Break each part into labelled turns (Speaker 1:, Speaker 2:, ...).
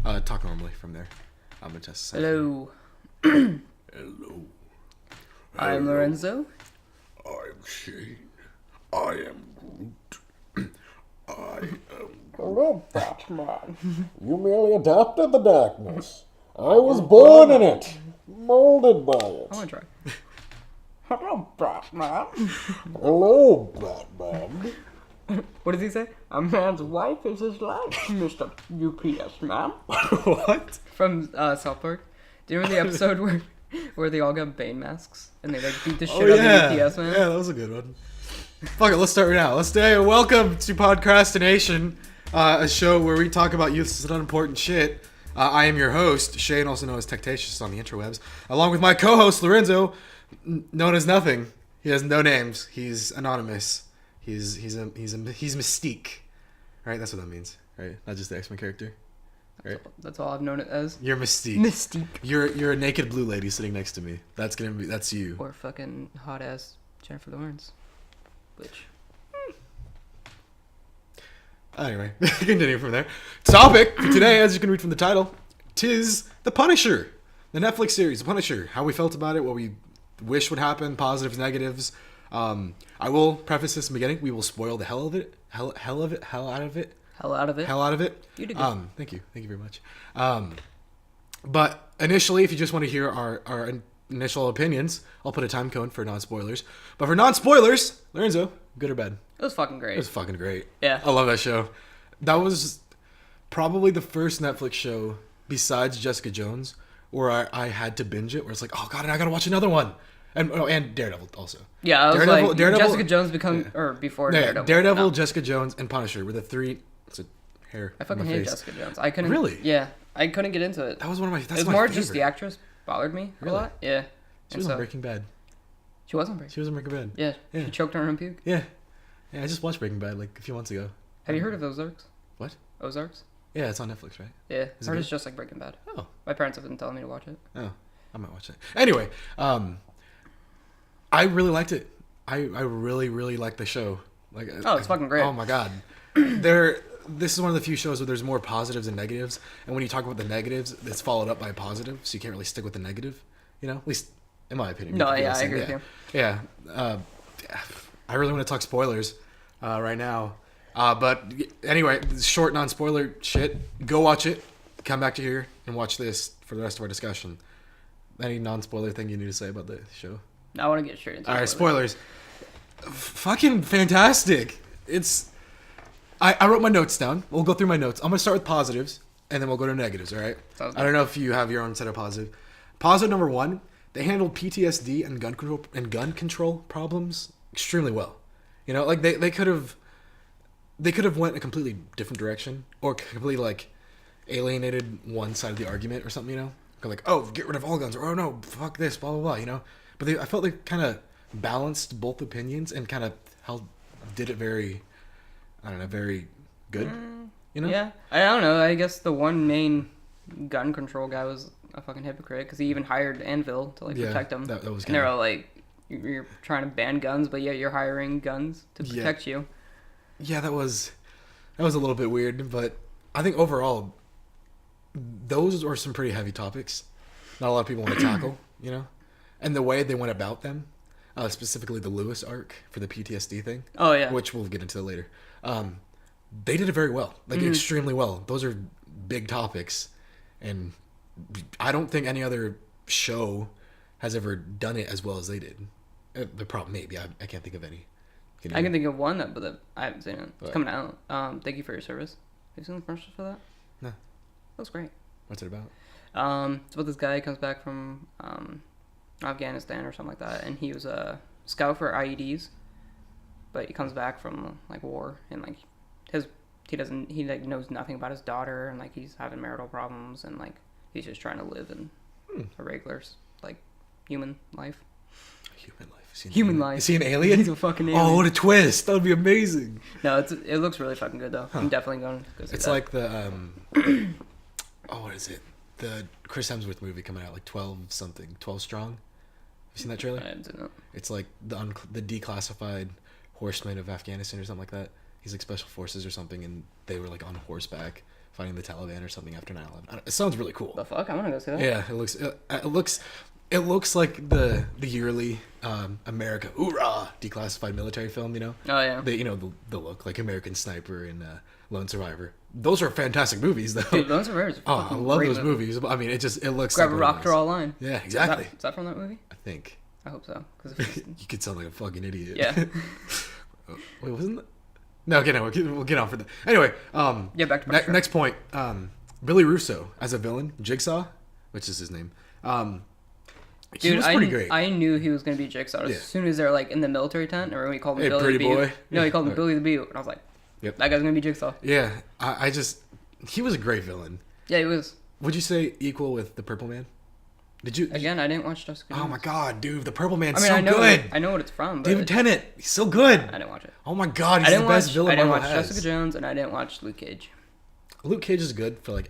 Speaker 1: Talk normally from there. I'm gonna test.
Speaker 2: Hello.
Speaker 1: Hello.
Speaker 2: I'm Lorenzo.
Speaker 1: I'm Shane. I am Groot. I am.
Speaker 3: Hello, Batman. You merely adopted the darkness. I was born in it, molded by it.
Speaker 2: I want to try.
Speaker 3: Hello, Batman. Hello, Batman.
Speaker 2: What does he say?
Speaker 3: A man's wife is his life, Mr. UPS man.
Speaker 1: What?
Speaker 2: From South Park. Do you remember the episode where they all got Bane masks and they like beat the shit
Speaker 1: Oh,
Speaker 2: out of the UPS man?
Speaker 1: Yeah, that was a good one. Fuck it, let's start right now. Welcome to Podcrastination, a show where we talk about useless and unimportant shit. I am your host, Shane, also known as Techtatious on the interwebs, along with my co-host, Lorenzo, known as Nothing. He has no names. He's anonymous. He's Mystique. Right? That's what that means. Right? Not just the X-Men character. Right?
Speaker 2: That's all I've known it as.
Speaker 1: You're Mystique.
Speaker 2: Mystique.
Speaker 1: You're a naked blue lady sitting next to me. That's you.
Speaker 2: Or fucking hot ass Jennifer Lawrence. Which.
Speaker 1: Anyway, continue from there. Topic for today, as you can read from the title, tis The Punisher. The Netflix series, The Punisher. How we felt about it, what we wish would happen, positives, negatives. I will preface this in the beginning. We will spoil the hell out of it.
Speaker 2: You did good.
Speaker 1: Thank you very much. But initially, if you just want to hear our initial opinions, I'll put a time code for non-spoilers. But for non-spoilers, Lorenzo, good or bad?
Speaker 2: It was fucking great.
Speaker 1: It was fucking great.
Speaker 2: Yeah.
Speaker 1: I love that show. That was probably the first Netflix show besides Jessica Jones where I had to binge it, where it's like, oh god, I gotta watch another one. And Daredevil also.
Speaker 2: Yeah, I was
Speaker 1: Daredevil,
Speaker 2: like, Jessica Jones before Daredevil.
Speaker 1: Daredevil,
Speaker 2: No.
Speaker 1: Jessica Jones, and Punisher were the three. It's a hair.
Speaker 2: I fucking
Speaker 1: on my
Speaker 2: hated
Speaker 1: face.
Speaker 2: Jessica Jones. I couldn't.
Speaker 1: Really?
Speaker 2: Yeah, I couldn't get into it.
Speaker 1: That was one of my. That's
Speaker 2: It was
Speaker 1: my
Speaker 2: more
Speaker 1: favorite.
Speaker 2: just the actress bothered me a
Speaker 1: Really?
Speaker 2: lot. Yeah.
Speaker 1: She was on Breaking Bad.
Speaker 2: She was on Breaking.
Speaker 1: She was on Breaking Bad.
Speaker 2: Yeah.
Speaker 1: Yeah.
Speaker 2: She choked on her own puke.
Speaker 1: Yeah. I just watched Breaking Bad like a few months ago.
Speaker 2: Have you heard of Ozarks?
Speaker 1: What?
Speaker 2: Ozarks?
Speaker 1: Yeah, it's on Netflix, right?
Speaker 2: Yeah.
Speaker 1: Is it
Speaker 2: Heard
Speaker 1: good?
Speaker 2: it's just like Breaking Bad.
Speaker 1: Oh.
Speaker 2: My parents have been telling me to watch it.
Speaker 1: Oh, I might watch it. Anyway, I really liked it. I really, really liked the show. Like,
Speaker 2: Oh, it's fucking great.
Speaker 1: Oh my god. This is one of the few shows where there's more positives than negatives, and when you talk about the negatives, it's followed up by a positive, so you can't really stick with the negative. You know, at least in my opinion.
Speaker 2: No,
Speaker 1: You
Speaker 2: yeah,
Speaker 1: can
Speaker 2: I agree
Speaker 1: yeah.
Speaker 2: with
Speaker 1: Yeah. I really want to talk spoilers right now. But anyway, short non-spoiler shit. Go watch it. Come back to here and watch this for the rest of our discussion. Any non-spoiler thing you need to say about the show?
Speaker 2: I want to get straight into it.
Speaker 1: All right, spoilers. Fucking fantastic. It's. I wrote my notes down. We'll go through my notes. I'm gonna start with positives, and then we'll go to negatives. All right.
Speaker 2: Sounds good.
Speaker 1: I don't know if you have your own set of positive. Positive number one: they handled PTSD and gun control problems extremely well. You know, like they could have went a completely different direction, or completely like alienated one side of the argument or something. You know, like, oh, get rid of all guns, or oh no, fuck this, blah blah blah. You know, but I felt they kind of balanced both opinions and kind of did it very, I don't know, very good. You know?
Speaker 2: Yeah. I don't know. I guess the one main gun control guy was a fucking hypocrite because he even hired Anvil to like protect him.
Speaker 1: That was
Speaker 2: and they're all like, you're trying to ban guns, but yet you're hiring guns to protect you.
Speaker 1: Yeah, that was a little bit weird, but I think overall, those are some pretty heavy topics. Not a lot of people want to tackle, you know, and the way they went about them, specifically the Lewis arc for the PTSD thing.
Speaker 2: Oh yeah.
Speaker 1: Which we'll get into later. They did it very well, like extremely well. Those are big topics, and I don't think any other show has ever done it as well as they did. The problem, maybe I can't think of any.
Speaker 2: I can think of one but I haven't seen it. It's
Speaker 1: What?
Speaker 2: coming out. Thank you for your service. Have you seen the commercials for that?
Speaker 1: No.
Speaker 2: That's great.
Speaker 1: What's it about?
Speaker 2: It's about this guy who comes back from Afghanistan or something like that, and he was a scout for IEDs, but he comes back from like war, and like he like knows nothing about his daughter, and like he's having marital problems, and like he's just trying to live in a regular like human life.
Speaker 1: Human life.
Speaker 2: Human life.
Speaker 1: Is he an alien?
Speaker 2: He's a fucking alien.
Speaker 1: Oh, what a twist! That would be amazing.
Speaker 2: No, it looks really fucking good though. I'm definitely going to go see
Speaker 1: It's
Speaker 2: that.
Speaker 1: like the what is it? The Chris Hemsworth movie coming out, like 12 Strong. Have you seen that trailer?
Speaker 2: I haven't seen it.
Speaker 1: It's like the declassified horsemen of Afghanistan or something like that. He's like special forces or something, and they were like on horseback fighting the Taliban or something after 9/11. It sounds really cool.
Speaker 2: The fuck? I want to go see that.
Speaker 1: Yeah, it looks like the yearly America hoorah declassified military film. You know.
Speaker 2: Oh yeah.
Speaker 1: The look like American Sniper and Lone Survivor. Those are fantastic movies, though.
Speaker 2: Dude, Lone Survivor is a
Speaker 1: Oh, I
Speaker 2: fucking
Speaker 1: love
Speaker 2: great
Speaker 1: those
Speaker 2: movie.
Speaker 1: movies. I mean, it looks
Speaker 2: Grab
Speaker 1: like
Speaker 2: a
Speaker 1: one of
Speaker 2: rock,
Speaker 1: those.
Speaker 2: draw a line.
Speaker 1: Yeah, exactly.
Speaker 2: Is that from that movie?
Speaker 1: I think.
Speaker 2: I hope so. Cause
Speaker 1: You could sound like a fucking idiot.
Speaker 2: Yeah.
Speaker 1: Wait, wasn't that? No, okay, no, we'll get on for that. Anyway,
Speaker 2: Yeah, back to Shrek.
Speaker 1: next point. Billy Russo as a villain, Jigsaw, which is his name. He was pretty great.
Speaker 2: I knew he was gonna be Jigsaw as soon as they're like in the military tent, or when he called him
Speaker 1: Hey,
Speaker 2: Billy
Speaker 1: pretty
Speaker 2: the Butte.
Speaker 1: boy.
Speaker 2: No, he called him
Speaker 1: Yeah.
Speaker 2: Billy the Butte, and I was like,
Speaker 1: Yep.
Speaker 2: that guy's gonna be Jigsaw.
Speaker 1: Yeah, he was a great villain.
Speaker 2: Yeah, he was.
Speaker 1: Would you say equal with the Purple Man? Did you?
Speaker 2: Again, I didn't watch Jessica Jones.
Speaker 1: Oh my god, dude, the Purple Man's
Speaker 2: I mean,
Speaker 1: so
Speaker 2: I know
Speaker 1: good.
Speaker 2: I know what it's from, but
Speaker 1: David Tennant, he's so good.
Speaker 2: I didn't watch it.
Speaker 1: Oh my god,
Speaker 2: I
Speaker 1: he's
Speaker 2: didn't
Speaker 1: the best
Speaker 2: watch.
Speaker 1: villain
Speaker 2: I didn't
Speaker 1: Marvel
Speaker 2: watch
Speaker 1: has.
Speaker 2: Jessica Jones, and I didn't watch Luke Cage.
Speaker 1: Luke Cage is good for like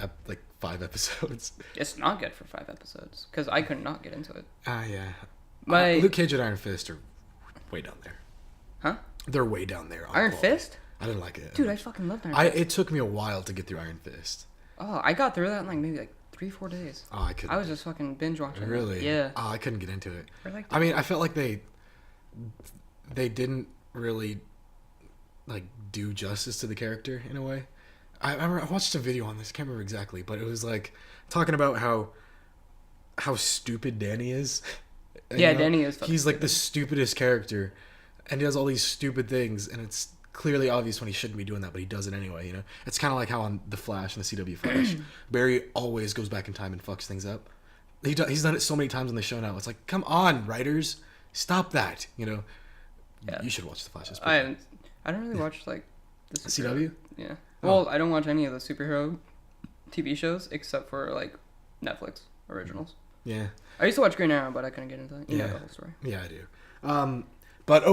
Speaker 1: 5 episodes.
Speaker 2: It's not good for 5 episodes because I could not get into it.
Speaker 1: Yeah.
Speaker 2: My
Speaker 1: Luke Cage and Iron Fist are way down there.
Speaker 2: huh?
Speaker 1: They're way down there. on
Speaker 2: Iron
Speaker 1: quality.
Speaker 2: Fist?
Speaker 1: I didn't like it.
Speaker 2: Dude, I fucking loved Iron Fist.
Speaker 1: It took me a while to get through Iron Fist.
Speaker 2: Oh, I got through that in like maybe like 3-4 days.
Speaker 1: Oh, I couldn't.
Speaker 2: I was just fucking binge watching. it.
Speaker 1: Really?
Speaker 2: Yeah.
Speaker 1: Oh, I couldn't get into it.
Speaker 2: I liked
Speaker 1: I mean, I felt like they didn't really like do justice to the character in a way. I remember I watched a video on this. I can't remember exactly, but it was like talking about how stupid Danny is.
Speaker 2: Yeah, Danny is fucking
Speaker 1: He's like the stupidest character, and he does all these stupid things, and it's clearly obvious when he shouldn't be doing that, but he does it anyway. You know, it's kind of like how on The Flash and the CW Flash, Barry always goes back in time and fucks things up. He's done it so many times on the show now. It's like, come on, writers, stop that. You know,
Speaker 2: Yeah.
Speaker 1: You should watch The Flash. It's
Speaker 2: I
Speaker 1: pretty
Speaker 2: haven't. I don't really watch like the
Speaker 1: CW?
Speaker 2: Yeah.
Speaker 1: Oh.
Speaker 2: Well, I don't watch any of the superhero TV shows except for like Netflix originals.
Speaker 1: Yeah.
Speaker 2: I used to watch Green Arrow, but I couldn't get into that. You know
Speaker 1: Yeah.
Speaker 2: the whole story.
Speaker 1: Yeah, I do. But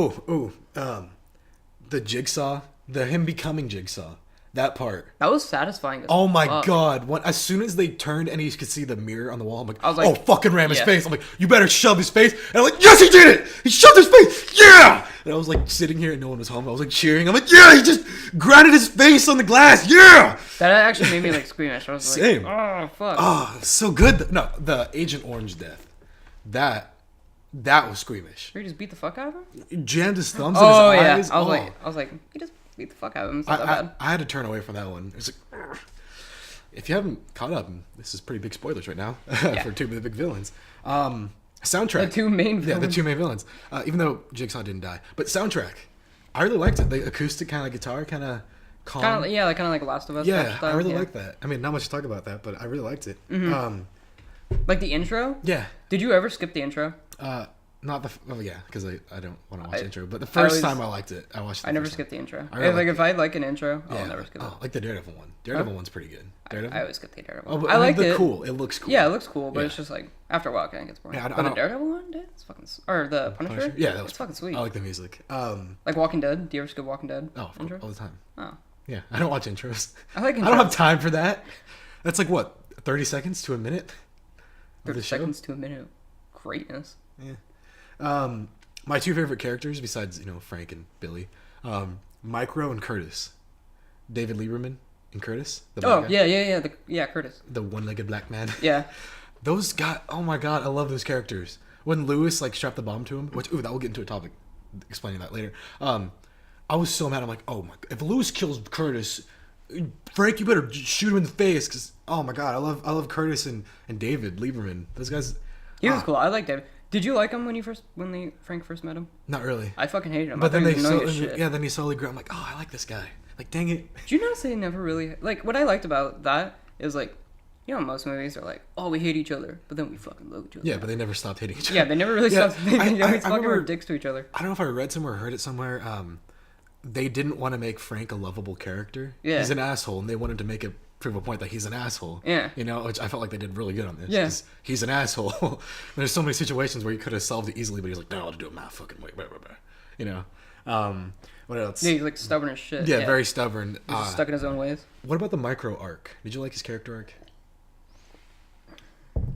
Speaker 1: the Jigsaw, him becoming Jigsaw, that part.
Speaker 2: That was satisfying. As
Speaker 1: Oh my
Speaker 2: fuck.
Speaker 1: god! As soon as they turned and he could see the mirror on the wall, I'm like,
Speaker 2: I was like,
Speaker 1: oh, fucking ram his
Speaker 2: yeah.
Speaker 1: face. I'm like, you better shove his face. And I'm like, yes, he did it. He shoved his face. Yeah. And I was like sitting here and no one was home. I was like cheering. I'm like, yeah, he just grounded his face on the glass. Yeah.
Speaker 2: That actually made me like squeamish. I was like,
Speaker 1: Same.
Speaker 2: oh fuck.
Speaker 1: Oh, so good. No, the Agent Orange death. That was squeamish.
Speaker 2: He just beat the fuck out of him.
Speaker 1: He jammed his thumbs
Speaker 2: Oh
Speaker 1: in his
Speaker 2: yeah.
Speaker 1: eyes.
Speaker 2: I was like, he just beat the fuck out of him. It's not that bad.
Speaker 1: I had to turn away from that one. It's like, "Ugh." If you haven't caught up, this is pretty big spoilers right now for two of the big villains. Soundtrack.
Speaker 2: The two main
Speaker 1: Yeah, the
Speaker 2: villains.
Speaker 1: two main villains. Even though Jigsaw didn't die, but soundtrack, I really liked it. The acoustic kind of guitar, kind of calm.
Speaker 2: Kind of like Last of Us.
Speaker 1: yeah,
Speaker 2: type
Speaker 1: I
Speaker 2: stuff,
Speaker 1: really
Speaker 2: yeah.
Speaker 1: like that. I mean, not much to talk about that, but I really liked it.
Speaker 2: Like the intro.
Speaker 1: Yeah.
Speaker 2: Did you ever skip the intro?
Speaker 1: Not the yeah, because I don't want to watch the intro. But the
Speaker 2: I
Speaker 1: first
Speaker 2: always-
Speaker 1: time I liked it, I watched. It
Speaker 2: I never
Speaker 1: first
Speaker 2: skip the intro.
Speaker 1: I really
Speaker 2: Like
Speaker 1: like
Speaker 2: if I like an intro,
Speaker 1: time.
Speaker 2: I'll never skip it.
Speaker 1: like the Daredevil one. Daredevil one's pretty good. Daredevil.
Speaker 2: I always skip the Daredevil.
Speaker 1: Oh, but
Speaker 2: I liked
Speaker 1: the
Speaker 2: it.
Speaker 1: Cool. It looks cool.
Speaker 2: Yeah, it looks cool, but
Speaker 1: Yeah.
Speaker 2: it's just like after a while, it kind of gets boring.
Speaker 1: Yeah, I
Speaker 2: but
Speaker 1: don't-
Speaker 2: the Daredevil one, dude, it's fucking or the Punisher.
Speaker 1: Yeah, that was
Speaker 2: it's fucking sweet.
Speaker 1: I like the music.
Speaker 2: Like Walking Dead. Do you ever skip Walking Dead?
Speaker 1: Oh, of
Speaker 2: intro?
Speaker 1: course, all the time.
Speaker 2: Oh,
Speaker 1: Yeah, I don't watch intros.
Speaker 2: I like.
Speaker 1: I don't have time for that. That's like what, 30 seconds to a minute. Of
Speaker 2: 30
Speaker 1: the show?
Speaker 2: seconds to a minute. Greatness.
Speaker 1: Yeah. My two favorite characters, besides Frank and Billy, Micro and Curtis. David Lieberman and Curtis. The black
Speaker 2: Oh
Speaker 1: guy.
Speaker 2: yeah, Curtis.
Speaker 1: The one-legged black man.
Speaker 2: Yeah.
Speaker 1: Those guys. Oh my god, I love those characters. When Lewis strapped the bomb to him, which that will get into a topic, explaining that later. I was so mad. I'm like, oh my, if Lewis kills Curtis, Frank, you better shoot him in the face, because oh my god, I love Curtis and David Lieberman. Those guys.
Speaker 2: He was cool. I like David. Did you like him when Frank first met him?
Speaker 1: Not really.
Speaker 2: I fucking hated him.
Speaker 1: But
Speaker 2: I
Speaker 1: then
Speaker 2: thought he was annoying as shit.
Speaker 1: then he slowly grew. I'm like, oh, I like this guy. Like, dang it.
Speaker 2: Did you notice they never really like what I liked about that is like, most movies are like, oh, we hate each other, but then we fucking love each other.
Speaker 1: Yeah, but they never stopped hating each other.
Speaker 2: Yeah, they never really
Speaker 1: Yeah,
Speaker 2: stopped. They always
Speaker 1: I
Speaker 2: fucking were
Speaker 1: remember-
Speaker 2: dicks to each other.
Speaker 1: I don't know if I read somewhere or heard it somewhere. They didn't want to make Frank a lovable character.
Speaker 2: Yeah.
Speaker 1: He's an asshole, and they wanted to make it prove a point that he's an asshole.
Speaker 2: Yeah.
Speaker 1: Which I felt like they did really good on this.
Speaker 2: Yeah.
Speaker 1: 'Cause he's an asshole. There's so many situations where you could have solved it easily, but he's like, no, I'll do it my fucking way. Blah, blah, blah. What else?
Speaker 2: Yeah, he's like stubborn as shit.
Speaker 1: Yeah, very stubborn.
Speaker 2: He's just stuck in his own ways.
Speaker 1: What about the Micro arc? Did you like his character arc?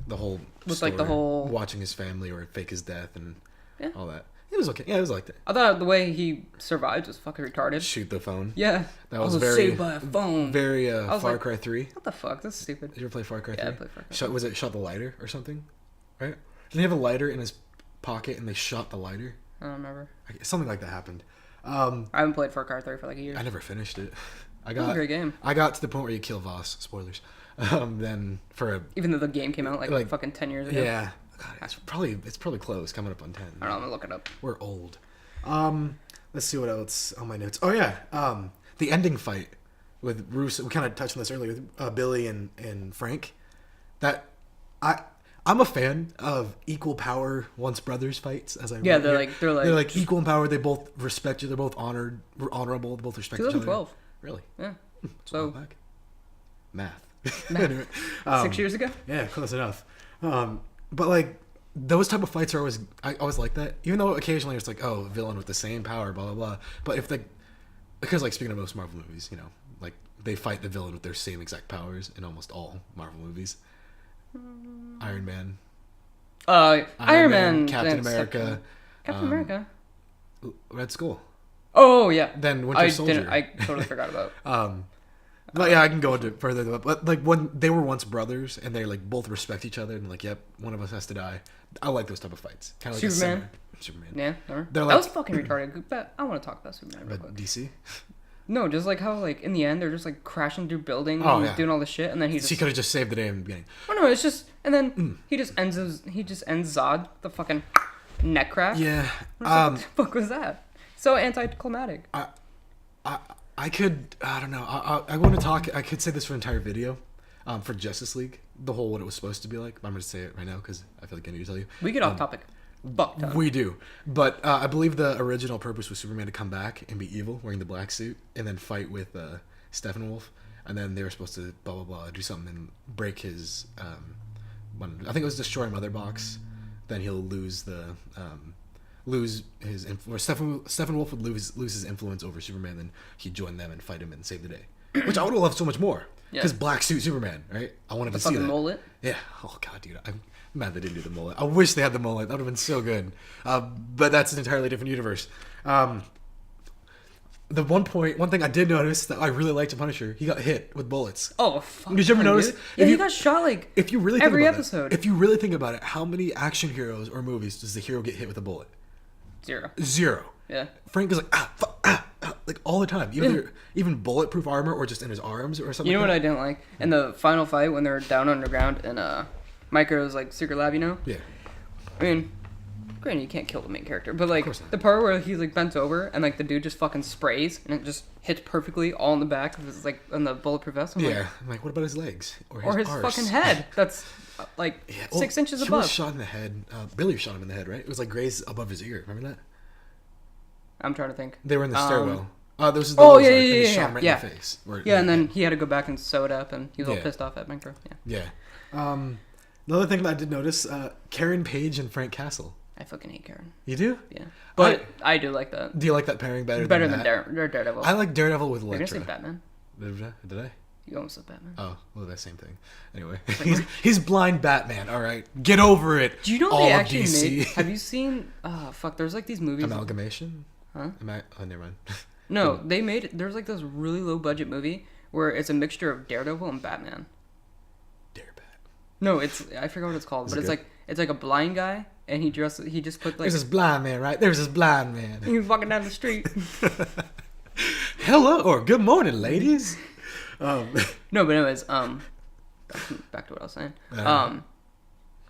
Speaker 1: The whole
Speaker 2: With, like, the
Speaker 1: story,
Speaker 2: whole-
Speaker 1: watching his family or fake his death and
Speaker 2: Yeah.
Speaker 1: all that. It was okay. Yeah, it was like that.
Speaker 2: I thought the way he survived was fucking retarded.
Speaker 1: Shoot the phone.
Speaker 2: Yeah.
Speaker 1: That was
Speaker 2: I was
Speaker 1: very
Speaker 2: saved by a phone.
Speaker 1: Very
Speaker 2: was
Speaker 1: Far
Speaker 2: like-
Speaker 1: Cry 3.
Speaker 2: What the fuck? That's stupid.
Speaker 1: Did you ever play Far Cry 3?
Speaker 2: Yeah, I played Far Cry.
Speaker 1: Was it shot the lighter or something? Right? Did he have a lighter in his pocket and they shot the lighter?
Speaker 2: I don't remember.
Speaker 1: Something like that happened.
Speaker 2: I haven't played Far Cry 3 for like a year.
Speaker 1: I never finished it.
Speaker 2: It was a great game.
Speaker 1: I got to the point where you kill Voss. Spoilers. Then for a
Speaker 2: Even though the game came out like fucking 10 years ago.
Speaker 1: yeah, God, it's probably close. Coming up on 10.
Speaker 2: I don't know. I'm gonna look it up.
Speaker 1: We're old. Let's see what else on my notes. Oh yeah, the ending fight with Russo. We kind of touched on this earlier with Billy and Frank. That I'm a fan of equal power once brothers fights. As I
Speaker 2: Yeah,
Speaker 1: wrote
Speaker 2: they're
Speaker 1: here.
Speaker 2: like
Speaker 1: equal in power. They both respect you. They're both honorable. They both respect each other.
Speaker 2: 2012.
Speaker 1: Really?
Speaker 2: Yeah.
Speaker 1: It's a while
Speaker 2: So
Speaker 1: back. Math.
Speaker 2: Math.
Speaker 1: Anyway,
Speaker 2: 6 years ago.
Speaker 1: yeah, close enough. But like those type of fights are I always like that. Even though occasionally it's like, oh, a villain with the same power, blah blah blah. But because like speaking of most Marvel movies, like they fight the villain with their same exact powers in almost all Marvel movies. Iron Man,
Speaker 2: Iron Man,
Speaker 1: Captain America,
Speaker 2: Captain America.
Speaker 1: Red Skull.
Speaker 2: Oh yeah.
Speaker 1: Then Winter Soldier.
Speaker 2: I totally forgot about.
Speaker 1: But yeah, I can go into it further. But like when they were once brothers and they like both respect each other and like, yep, one of us has to die. I like those type of fights. Kind of like Superman.
Speaker 2: Yeah, never.
Speaker 1: They're
Speaker 2: That
Speaker 1: like-
Speaker 2: was fucking retarded. But I want to talk about Superman real
Speaker 1: But
Speaker 2: quick.
Speaker 1: DC.
Speaker 2: No, just like how like in the end they're just like crashing through buildings
Speaker 1: Oh,
Speaker 2: and
Speaker 1: yeah.
Speaker 2: doing all this shit, and then he just
Speaker 1: He could have just saved the day in the beginning.
Speaker 2: oh no, it's just and then he just ends Zod the fucking neck crack.
Speaker 1: Yeah.
Speaker 2: What the fuck was that? So anticlimactic.
Speaker 1: I don't know. I want to talk. I could say this for an entire video, for Justice League, the whole what it was supposed to be like. But I'm going to say it right now because I feel like I need to tell you.
Speaker 2: We get off topic. Fuck ton.
Speaker 1: We do, but I believe the original purpose was Superman to come back and be evil, wearing the black suit, and then fight with Steppenwolf, and then they were supposed to blah blah blah do something and break his. I think it was destroy Mother Box. Then he'll lose his Steppenwolf would lose his influence over Superman. Then he'd join them and fight him and save the day, which I would have loved so much more. Because black suit Superman, right? I wanted to see
Speaker 2: fucking
Speaker 1: that.
Speaker 2: mullet.
Speaker 1: Yeah. Oh god, dude, I'm mad they didn't do the mullet. I wish they had the mullet. That would have been so good. But that's an entirely different universe. The one thing I did notice that I really liked in Punisher, he got hit with bullets.
Speaker 2: Oh fuck.
Speaker 1: Did you ever
Speaker 2: ton,
Speaker 1: notice?
Speaker 2: dude. Yeah,
Speaker 1: If
Speaker 2: he
Speaker 1: you-
Speaker 2: got shot like
Speaker 1: If you really think
Speaker 2: every
Speaker 1: about
Speaker 2: episode.
Speaker 1: if you really think about it, how many action heroes or movies does the hero get hit with a bullet?
Speaker 2: 0.
Speaker 1: 0.
Speaker 2: Yeah.
Speaker 1: Frank is like like all the time, even bulletproof armor or just in his arms or something.
Speaker 2: You know
Speaker 1: like
Speaker 2: what I didn't like? In the final fight when they were down underground in Micro's like secret lab,
Speaker 1: Yeah.
Speaker 2: I mean, granted you can't kill the main character, but like
Speaker 1: course not.
Speaker 2: the part where he's like bent over and like the dude just fucking sprays and it just hits perfectly all in the back of his like on the bulletproof vest. I'm
Speaker 1: Yeah. I'm like, what about his legs
Speaker 2: or his
Speaker 1: arse?
Speaker 2: fucking head? That's like
Speaker 1: Yeah,
Speaker 2: 6 inches
Speaker 1: he
Speaker 2: above.
Speaker 1: was shot in the head. Billy shot him in the head, right? It was like grazed above his ear. Remember that?
Speaker 2: I'm trying to think.
Speaker 1: They were in the stairwell. This is
Speaker 2: Oh,
Speaker 1: Lizard,
Speaker 2: yeah,
Speaker 1: and he
Speaker 2: yeah,
Speaker 1: shot
Speaker 2: yeah,
Speaker 1: him right
Speaker 2: yeah.
Speaker 1: in the face.
Speaker 2: Yeah, and then he had to go back and sew it up, and he was all
Speaker 1: Yeah.
Speaker 2: pissed off at Micro. Yeah,
Speaker 1: Yeah. Another thing that I did notice, Karen Page and Frank Castle.
Speaker 2: I fucking hate Karen.
Speaker 1: You do?
Speaker 2: Yeah, but I do like that.
Speaker 1: Do you like that pairing better
Speaker 2: Better
Speaker 1: than
Speaker 2: than Daredevil.
Speaker 1: I like Daredevil with
Speaker 2: You're gonna say
Speaker 1: Elektra.
Speaker 2: Batman.
Speaker 1: Did I?
Speaker 2: You almost said Batman.
Speaker 1: Oh, well, that's the same thing. Anyway, he's blind Batman. All right, get over it.
Speaker 2: Do you know
Speaker 1: all
Speaker 2: they
Speaker 1: of
Speaker 2: actually
Speaker 1: DC.
Speaker 2: made? Have you seen? Fuck. There's like these movies.
Speaker 1: Amalgamation?
Speaker 2: Huh?
Speaker 1: Oh, never mind.
Speaker 2: No, they made. There's like this really low budget movie where it's a mixture of Daredevil and Batman.
Speaker 1: Darebat.
Speaker 2: No, it's I forgot what it's called,
Speaker 1: Is
Speaker 2: but
Speaker 1: it
Speaker 2: it's
Speaker 1: good?
Speaker 2: like it's like a blind guy and he just put like
Speaker 1: There's this blind man, right? There's this blind man.
Speaker 2: he's walking down the street.
Speaker 1: Hello or good morning, ladies.
Speaker 2: No, but anyways, back to what I was saying.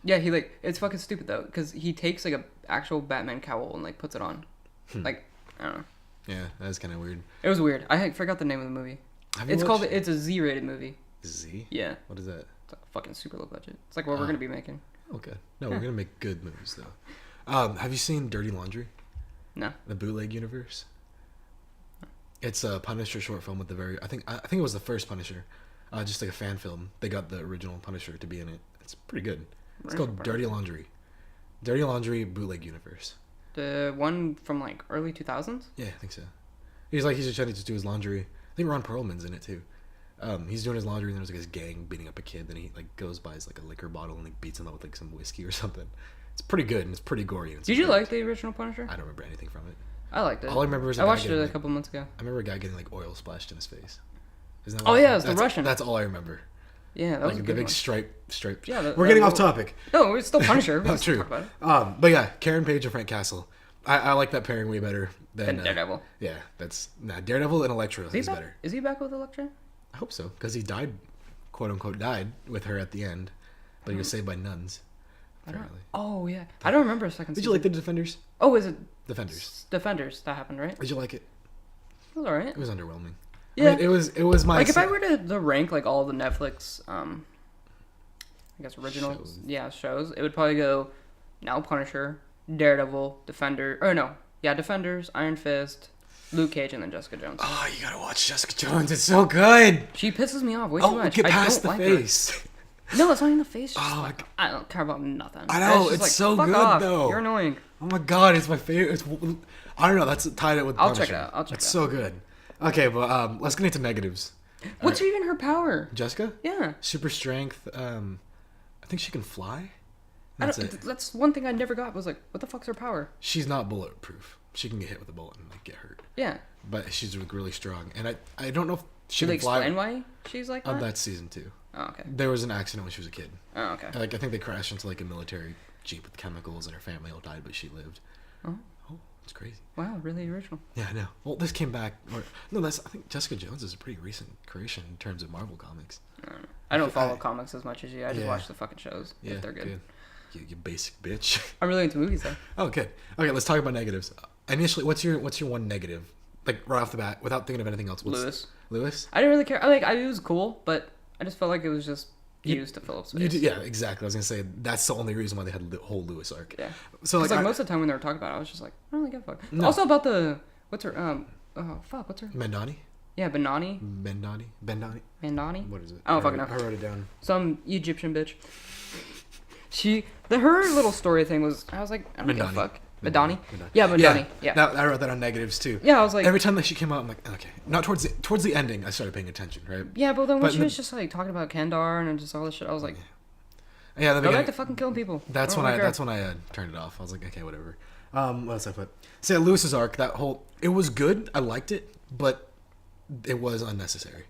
Speaker 2: Yeah, he like it's fucking stupid though because he takes like a actual Batman cowl and like puts it on, like I don't know.
Speaker 1: Yeah, that's kind of weird.
Speaker 2: It was weird. I forgot the name of the movie.
Speaker 1: Have you
Speaker 2: It's called.
Speaker 1: watched
Speaker 2: It's a Z-rated movie.
Speaker 1: Z?
Speaker 2: Yeah,
Speaker 1: What is that?
Speaker 2: it's like fucking super low budget. It's like what we're gonna be making.
Speaker 1: Okay. No, we're gonna make good movies though. Have you seen Dirty Laundry?
Speaker 2: No.
Speaker 1: The bootleg universe. It's a Punisher short film with the very. I think it was the first Punisher, just like a fan film. They got the original Punisher to be in it. It's pretty good. It's called Dirty Laundry. Dirty Laundry bootleg universe.
Speaker 2: The one from like early 2000s.
Speaker 1: Yeah, I think so. He's just trying to just do his laundry. I think Ron Perlman's in it too. He's doing his laundry and there's like this gang beating up a kid. Then he like goes buys like a liquor bottle and like beats him up with like some whiskey or something. It's pretty good and it's pretty gory. And
Speaker 2: Did you like the original Punisher?
Speaker 1: I don't remember anything from it.
Speaker 2: I liked it.
Speaker 1: All I remember is
Speaker 2: I watched it a couple months ago.
Speaker 1: I remember a guy getting like oil splashed in his face. Isn't that
Speaker 2: Oh
Speaker 1: what
Speaker 2: yeah, it was the
Speaker 1: that's,
Speaker 2: Russian.
Speaker 1: That's all I remember.
Speaker 2: Yeah, that was
Speaker 1: Like
Speaker 2: a
Speaker 1: the
Speaker 2: good
Speaker 1: big
Speaker 2: one.
Speaker 1: stripe.
Speaker 2: Yeah,
Speaker 1: we're getting off topic.
Speaker 2: No, it's still Punisher.
Speaker 1: Not true.
Speaker 2: Talk about it.
Speaker 1: But yeah, Karen Page and Frank Castle. I like that pairing way better than
Speaker 2: Daredevil.
Speaker 1: Yeah, that's Daredevil and Elektra is
Speaker 2: back?
Speaker 1: better.
Speaker 2: Is he back with Elektra?
Speaker 1: I hope so because he died, quote unquote, died with her at the end, but he was saved by nuns. Apparently.
Speaker 2: Oh yeah, I don't remember a second.
Speaker 1: Did you like the Defenders?
Speaker 2: Oh, is it
Speaker 1: Defenders?
Speaker 2: Defenders that happened, right?
Speaker 1: Did you like it?
Speaker 2: It was alright.
Speaker 1: It was underwhelming.
Speaker 2: Yeah,
Speaker 1: I mean, it was my
Speaker 2: like if I were to rank like all the Netflix, I guess original shows, it would probably go now Punisher, Daredevil, Defenders, Iron Fist, Luke Cage, and then Jessica Jones.
Speaker 1: Oh, you gotta watch Jessica Jones. It's so good.
Speaker 2: She pisses me off way too much.
Speaker 1: Get past
Speaker 2: I don't
Speaker 1: the
Speaker 2: like
Speaker 1: face.
Speaker 2: Her. No, it's not even the face. Just
Speaker 1: Oh,
Speaker 2: like, I don't care about nothing.
Speaker 1: I know,
Speaker 2: just
Speaker 1: it's
Speaker 2: like,
Speaker 1: so
Speaker 2: fuck
Speaker 1: good,
Speaker 2: off.
Speaker 1: though.
Speaker 2: You're annoying.
Speaker 1: Oh my god, it's my favorite. I don't know. That's tied it with.
Speaker 2: I'll
Speaker 1: Punisher.
Speaker 2: check it out.
Speaker 1: It's so good. Okay, but let's get into negatives.
Speaker 2: What's even her power?
Speaker 1: Jessica?
Speaker 2: Yeah.
Speaker 1: Super strength. I think she can fly.
Speaker 2: That's one thing I never got. Was like, what the fuck's her power?
Speaker 1: She's not bulletproof. She can get hit with a bullet and like get hurt.
Speaker 2: Yeah.
Speaker 1: But she's like, really strong, and I don't know if she
Speaker 2: Did they
Speaker 1: can fly.
Speaker 2: explain why she's like that?
Speaker 1: That's season 2.
Speaker 2: Oh, okay.
Speaker 1: There was an accident when she was a kid.
Speaker 2: Oh, okay.
Speaker 1: Like I think they crashed into like a military jeep with chemicals, and her family all died, but she lived.
Speaker 2: Oh.
Speaker 1: It's crazy.
Speaker 2: Wow, really original.
Speaker 1: Yeah, I know. Well, this came back. I think Jessica Jones is a pretty recent creation in terms of Marvel comics.
Speaker 2: I don't follow comics as much as you. I just
Speaker 1: Yeah.
Speaker 2: watch the fucking shows.
Speaker 1: Yeah,
Speaker 2: If they're good.
Speaker 1: You basic bitch.
Speaker 2: I'm really into movies though.
Speaker 1: Oh, good. Okay, let's talk about negatives. Initially, what's your one negative? Like right off the bat, without thinking of anything else. Lewis?
Speaker 2: I didn't really care. It was cool, but I just felt like it was just used to fill up space.
Speaker 1: Yeah, exactly. I was gonna say that's the only reason why they had the whole Lewis arc.
Speaker 2: Yeah.
Speaker 1: So
Speaker 2: like most of the time when they were talking about it, I was just like, I don't really give a fuck.
Speaker 1: No.
Speaker 2: Also about what's her what's her?
Speaker 1: Mandani.
Speaker 2: Yeah, Benani.
Speaker 1: Mandani. What is it?
Speaker 2: I don't fucking know.
Speaker 1: I wrote it down.
Speaker 2: Some Egyptian bitch. Her little story thing was, I was like, I don't give a fuck. Madani? Yeah, Madani. Yeah.
Speaker 1: I wrote that on negatives too.
Speaker 2: Yeah, I was like,
Speaker 1: every time that she came out, I'm like, okay. Not towards the ending, I started paying attention, right?
Speaker 2: Yeah, but then when she was just like talking about Kendar and just all this shit, I was like,
Speaker 1: yeah,
Speaker 2: go back to fucking killing people.
Speaker 1: That's when I turned it off. I was like, okay, whatever. What else I put? So yeah, Lewis's arc, it was good. I liked it, but it was unnecessary.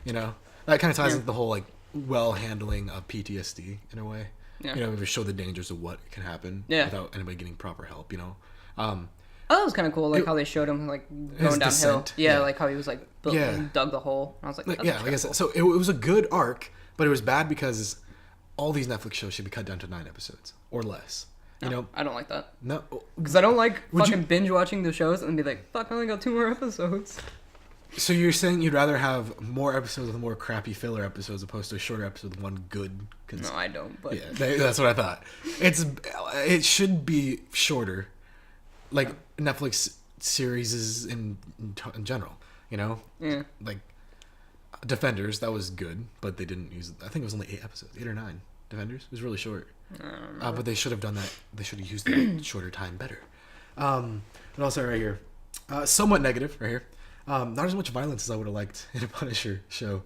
Speaker 1: You know, that kind of ties into the whole like well handling of PTSD in a way.
Speaker 2: Yeah.
Speaker 1: You know, if you show the dangers of what can happen without anybody getting proper help. You know.
Speaker 2: That was kind of cool, like how they showed him like going downhill.
Speaker 1: Descent,
Speaker 2: yeah, like how he was like dug the hole. I was like,
Speaker 1: like I said, so it was a good arc, but it was bad because all these Netflix shows should be cut down to 9 episodes or less. You know,
Speaker 2: I don't like that.
Speaker 1: No,
Speaker 2: because I don't like binge watching the shows and be like, fuck, I only got 2 more episodes.
Speaker 1: So you're saying you'd rather have more episodes with more crappy filler episodes opposed to a shorter episode with one good?
Speaker 2: No, I don't. But
Speaker 1: yeah, that's what I thought. It should be shorter, like Netflix series in general. You know, like Defenders, that was good, but they didn't use. I think it was only 8 episodes, 8 or 9. Defenders, it was really short. But they should have done that. They should have used that shorter time better. What else are right here? Somewhat negative right here. Not as much violence as I would have liked in a Punisher show.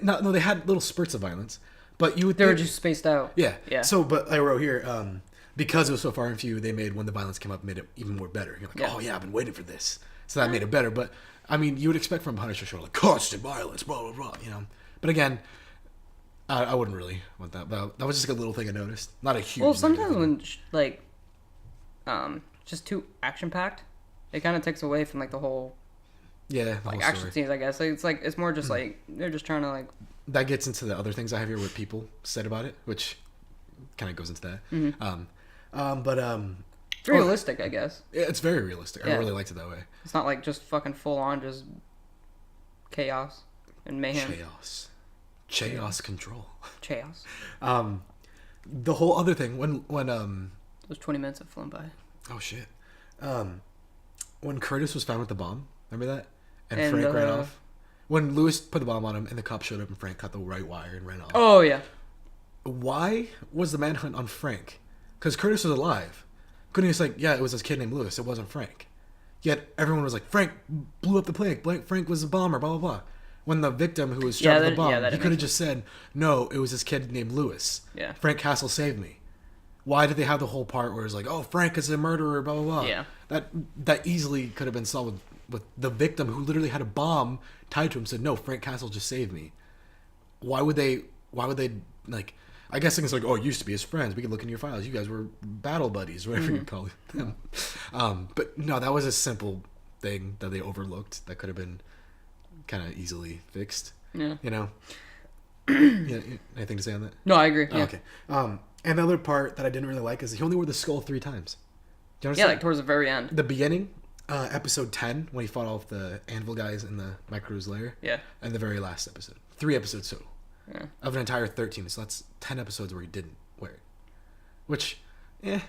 Speaker 1: No, they had little spurts of violence, but they
Speaker 2: were just spaced out.
Speaker 1: Yeah. So, but I wrote here, because it was so far and few, they made when the violence came up, made it even more better. You're like, oh yeah, I've been waiting for this, so that made it better. But I mean, you would expect from a Punisher show like constant violence, blah blah blah, you know. But again, I wouldn't really want that. But that was just like a little thing I noticed, not a huge.
Speaker 2: Well, sometimes when just too action packed, it kind of takes away from like the whole action scenes, I guess. Like, it's more just like they're just trying to like.
Speaker 1: That gets into the other things I have here, what people said about it, which kind of goes into that.
Speaker 2: It's realistic, I guess.
Speaker 1: It's very realistic.
Speaker 2: Yeah.
Speaker 1: I really liked it that way.
Speaker 2: It's not like just fucking full on just chaos and mayhem.
Speaker 1: Chaos control.
Speaker 2: Chaos.
Speaker 1: The whole other thing when
Speaker 2: those 20 minutes have flown by.
Speaker 1: Oh shit. When Curtis was found with the bomb, remember that? And Frank ran off. When Lewis put the bomb on him and the cop showed up and Frank cut the right wire and ran off.
Speaker 2: Oh yeah.
Speaker 1: Why was the manhunt on Frank? Because Curtis was alive. Couldn't he just like, yeah, it was this kid named Lewis. It wasn't Frank. Yet everyone was like, Frank blew up the plane. Frank was a bomber. Blah blah blah. When the victim who was strapped to the bomb,
Speaker 2: that
Speaker 1: he
Speaker 2: makes
Speaker 1: could have just said, "No, it was this kid named Lewis.
Speaker 2: Yeah.
Speaker 1: Frank Castle saved me." Why did they have the whole part where it's like, "Oh, Frank is a murderer," blah blah blah?
Speaker 2: Yeah.
Speaker 1: That easily could have been solved with the victim who literally had a bomb tied to him said, "No, Frank Castle just saved me." Why would they like? I guess things like, "Oh, it used to be his friends. We can look in your files. You guys were battle buddies, whatever you call them." But no, that was a simple thing that they overlooked that could have been kind of easily fixed.
Speaker 2: Yeah.
Speaker 1: You know. Yeah. Anything to say on that?
Speaker 2: No, I agree.
Speaker 1: Oh,
Speaker 2: Yeah.
Speaker 1: okay. And the other part that I didn't really like is he only wore the skull 3 times. Do you
Speaker 2: Yeah,
Speaker 1: understand?
Speaker 2: like towards the very end.
Speaker 1: The beginning, episode 10, when he fought off the anvil guys in the MacLeod's lair.
Speaker 2: Yeah.
Speaker 1: And the very last episode. 3 episodes total.
Speaker 2: Yeah.
Speaker 1: Of an entire 13. So that's 10 episodes where he didn't wear it. Which, I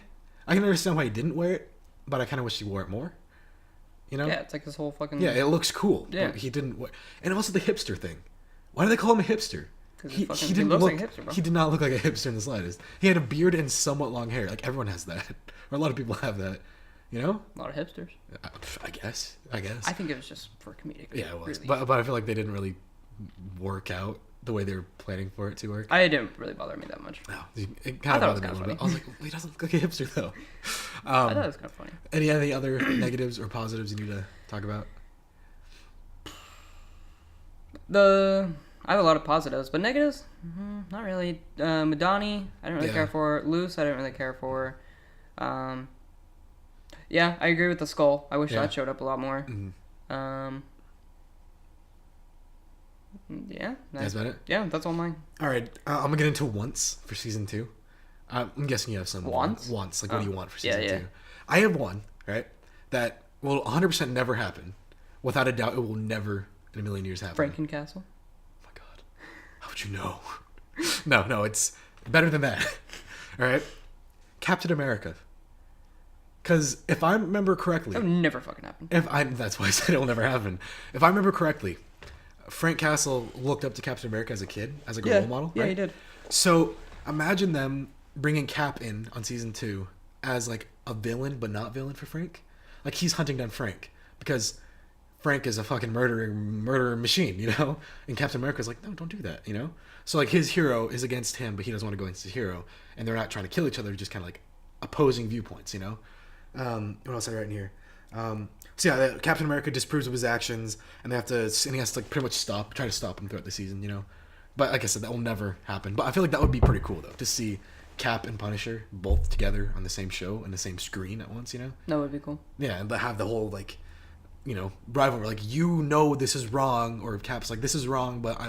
Speaker 1: can understand why he didn't wear it, but I kind of wish he wore it more. You know?
Speaker 2: Yeah, it's like this whole fucking...
Speaker 1: Yeah, it looks cool.
Speaker 2: Yeah.
Speaker 1: But he didn't wear... And also the hipster thing. Why do they call him a hipster?
Speaker 2: Because
Speaker 1: He
Speaker 2: he
Speaker 1: didn't
Speaker 2: looks
Speaker 1: look.
Speaker 2: like a hipster, bro.
Speaker 1: He did not look like a hipster in the slightest. He had a beard and somewhat long hair. Like everyone has that, or a lot of people have that. You know?
Speaker 2: A lot of hipsters.
Speaker 1: I guess.
Speaker 2: I think it was just for comedic.
Speaker 1: Yeah, it was.
Speaker 2: Really.
Speaker 1: But I feel like they didn't really work out the way they were planning for it to work.
Speaker 2: I didn't really bother me that much.
Speaker 1: No, it
Speaker 2: I
Speaker 1: kind
Speaker 2: thought
Speaker 1: of
Speaker 2: it
Speaker 1: bothered
Speaker 2: was
Speaker 1: me a
Speaker 2: kinda
Speaker 1: little bit. I
Speaker 2: funny.
Speaker 1: was like, well, he doesn't look like a hipster though.
Speaker 2: I thought it was kind of funny.
Speaker 1: Any other negatives or positives you need to talk about?
Speaker 2: I have a lot of positives, but negatives, not really. Madani, I don't really care for. Luce, I didn't really care for. Yeah, I agree with the skull. I wish that showed up a lot more.
Speaker 1: Mm-hmm.
Speaker 2: Yeah.
Speaker 1: That's about it?
Speaker 2: Yeah, that's all mine.
Speaker 1: All right, I'm going to get into wants for season 2. I'm guessing you have some
Speaker 2: Wants?
Speaker 1: Wants, like what do you want for
Speaker 2: Yeah,
Speaker 1: season
Speaker 2: yeah.
Speaker 1: 2? I have one, right, that will 100% never happen. Without a doubt, it will never in a million years happen.
Speaker 2: Frankencastle.
Speaker 1: Oh my god. How would you know? No, it's better than that. All right? Captain America. Because if I remember correctly...
Speaker 2: That would never fucking happen.
Speaker 1: That's why I said it will never happen. If I remember correctly, Frank Castle looked up to Captain America as a kid, as a role model,
Speaker 2: Yeah,
Speaker 1: right?
Speaker 2: he did.
Speaker 1: So imagine them bringing Cap in on season 2 as like a villain, but not villain for Frank. Like he's hunting down Frank because Frank is a fucking murderer machine, you know? And Captain America's like, no, don't do that, you know? So like his hero is against him, but he doesn't want to go against his hero. And they're not trying to kill each other, just kind of like opposing viewpoints, you know? What else I write in here? So yeah, Captain America disapproves of his actions, and he has to like pretty much try to stop him throughout the season, you know? But like I said, that will never happen. But I feel like that would be pretty cool, though, to see Cap and Punisher both together on the same show and the same screen at once, you know?
Speaker 2: That would be cool.
Speaker 1: Yeah, and have the whole, like, you know, rivalry. Like, you know this is wrong, or Cap's like, this is wrong, but